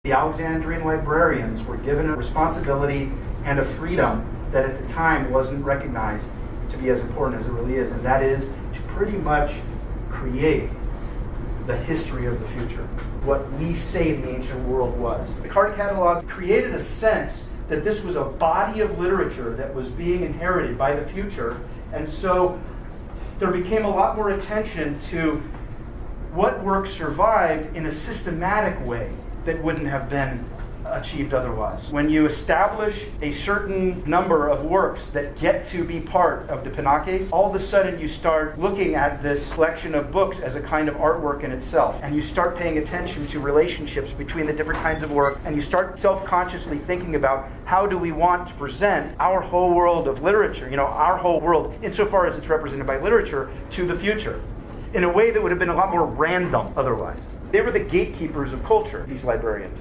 The Alexandrian librarians were given a responsibility and a freedom that at the time wasn't recognized to be as important as it really is, and that is to pretty much create the history of the future, what we say the ancient world was. The card catalog created a sense that this was a body of literature that was being inherited by the future, and so there became a lot more attention to what work survived in a systematic way that wouldn't have been achieved otherwise. When you establish a certain number of works that get to be part of the pinakes, all of a sudden you start looking at this collection of books as a kind of artwork in itself, and you start paying attention to relationships between the different kinds of work, and you start self-consciously thinking about how do we want to present our whole world of literature, our whole world, insofar as it's represented by literature, to the future, in a way that would have been a lot more random otherwise. They were the gatekeepers of culture, these librarians.